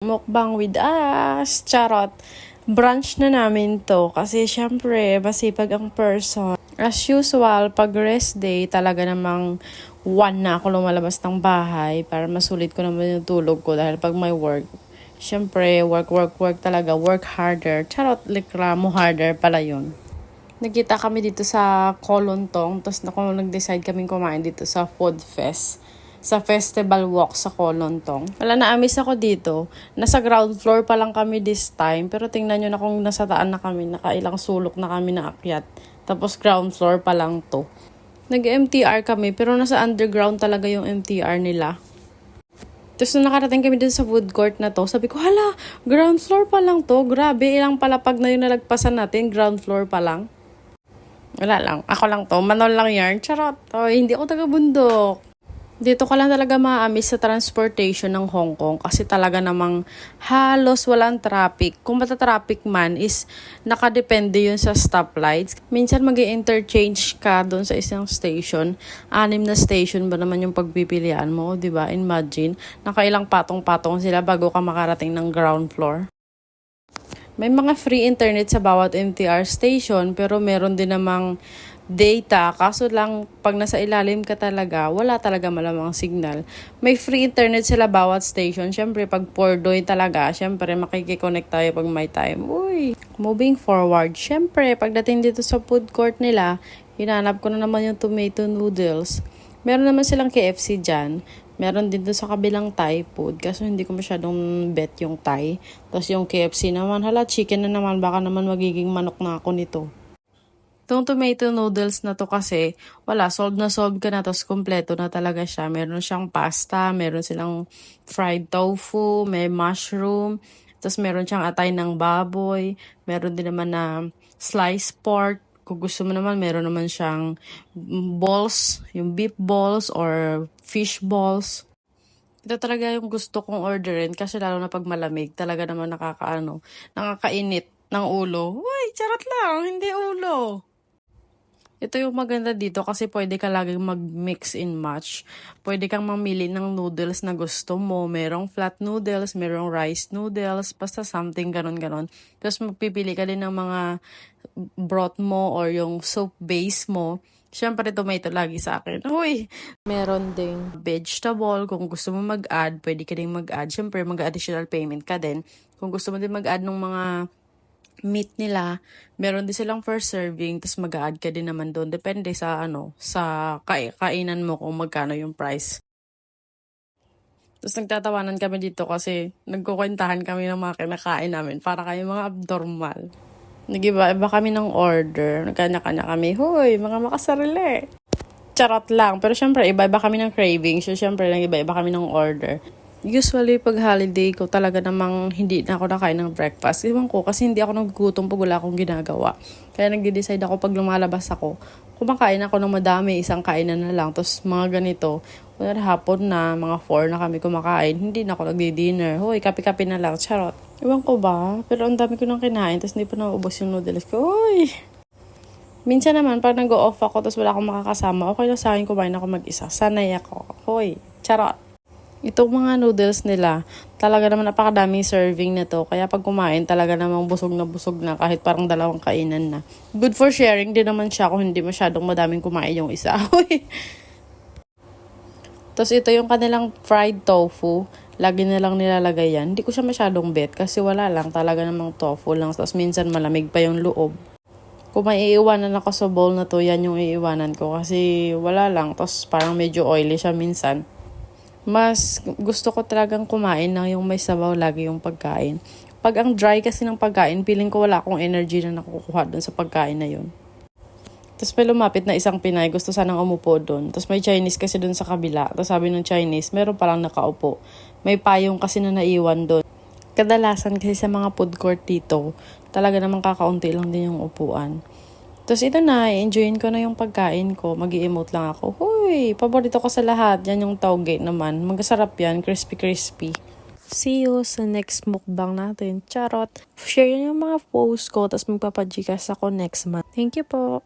mukbang with us. Charot. Brunch na namin to kasi syempre masipag ang person. As usual, pag rest day, talaga namang 1 na ako lumalabas ng bahay para masulit ko naman yung tulog ko dahil pag may work, syempre work talaga, work harder. Charot, likramo harder pala yun. Nagkita kami dito sa Kolontong, tapos nag-decide kaming kumain dito sa Food Fest. Sa festival walk sa Kolontong. Wala, na-amiss ako dito. Nasa ground floor pa lang kami this time. Pero tingnan nyo na kung nasa taan na kami. Nakailang sulok na kami na akyat. Tapos ground floor pa lang to. Nag-MTR kami pero nasa underground talaga yung MTR nila. Tapos nung nakarating kami dun sa food court na to, sabi ko, hala, ground floor pa lang to. Grabe, ilang palapag na yung nalagpasan natin. Ground floor pa lang. Wala lang. Ako lang to. Manol lang yarn. Charot. Oh, hindi ako taga-bundok. Dito ka lang talaga maamis sa transportation ng Hong Kong kasi talaga namang halos walang traffic. Kung mata-traffic man is nakadepende yun sa stoplights. Minsan mag-i-interchange ka doon sa isang station. 6 na station ba naman yung pagpipilian mo, di ba? Imagine, nakailang patong-patong sila bago ka makarating ng ground floor. May mga free internet sa bawat MTR station pero meron din namang data. Kaso lang, pag nasa ilalim ka talaga, wala talaga malamang signal. May free internet sila bawat station. Siyempre, pag Pordoy talaga, siyempre, makikiconnect tayo pag may time. Uy! Moving forward, siyempre, pagdating dito sa food court nila, hinanap ko na naman yung tomato noodles. Meron naman silang KFC dyan. Meron din doon sa kabilang Thai food. Kaso hindi ko masyadong bet yung Thai. Tapos yung KFC naman, hala, chicken na naman. Baka naman magiging manok na ako nito. Itong tomato noodles na to kasi, wala, solve ka na, tapos kompleto na talaga siya. Meron siyang pasta, meron silang fried tofu, may mushroom, tapos meron siyang atay ng baboy, meron din naman na sliced pork. Kung gusto mo naman, meron naman siyang balls, yung beef balls or fish balls. Ito talaga yung gusto kong orderin kasi lalo na pag malamig, talaga naman nakakainit ng ulo. Uy, charot lang, hindi ulo. Ito yung maganda dito kasi pwede ka laging mag-mix and match. Pwede kang mamili ng noodles na gusto mo. Merong flat noodles, merong rice noodles, basta something ganon-ganon. Tapos magpipili ka din ng mga broth mo or yung soup base mo. Siyempre, tomato lagi sa akin. Uy! Meron ding vegetable. Kung gusto mo mag-add, pwede ka din mag-add. Siyempre, mag-additional payment ka din. Kung gusto mo din mag-add ng mga meat nila, meron din silang first serving, tapos mag-a-add ka din naman doon. Depende sa kainan mo kung magkano yung price. Tapos nagtatawanan kami dito kasi nagkukwentahan kami ng mga kinakain namin para kayo mga abnormal. Nag-iba-iba kami ng order. Nagkanya-kanya kami, hoy, mga makasarili. Charot lang. Pero syempre, iba-iba kami ng craving. So, syempre, nag-iba-iba kami ng order. Usually, pag holiday ko, talaga namang hindi na ako nakain ng breakfast. Iwan ko, kasi hindi ako nagugutom pag wala akong ginagawa. Kaya nag-decide ako pag lumalabas ako, kumakain ako ng madami, isang kainan na lang. Tapos mga ganito, wala hapon na, mga 4 na kami kumakain, hindi na ako nagdi-dinner. Hoy, kape-kape na lang, charot. Iwan ko ba? Pero ang dami ko nang kinain, tapos hindi pa naubos yung noodles ko. Hoy! Minsan naman, pag nag-off ako, tapos wala akong makakasama, okay lang sa akin kumain ako mag-isa. Sanay ako. Hoy, charot. Itong mga noodles nila, talaga naman napakadaming serving na to. Kaya pag kumain, talaga namang busog na kahit parang 2 kainan na. Good for sharing din naman siya kung hindi masyadong madaming kumain yung isa. Tapos ito yung kanilang fried tofu. Lagi na lang nilalagay yan. Hindi ko siya masyadong bet kasi wala lang. Talaga namang tofu lang. Tapos minsan malamig pa yung loob. Kung may iiwanan ako sa bowl na to, yan yung iiwanan ko. Kasi wala lang. Tapos parang medyo oily siya minsan. Mas gusto ko talagang kumain na yung may sabaw lagi yung pagkain. Pag ang dry kasi ng pagkain, feeling ko wala akong energy na nakukuha dun sa pagkain na yun. Tapos may lumapit na isang Pinay, gusto sanang umupo dun. Tapos may Chinese kasi dun sa kabila. Tapos sabi ng Chinese, meron palang nakaupo. May payong kasi na naiwan dun. Kadalasan kasi sa mga food court dito, talaga namang kakaunti lang din yung upuan. Tapos ito na, enjoyin ko na yung pagkain ko. Mag-i-emote lang ako. Huy, paborito ko sa lahat. Yan yung taugate naman. Magasarap yan, crispy. See you sa next mukbang natin. Charot. Share yung mga post ko, tapos magpapajikas ako next month. Thank you po.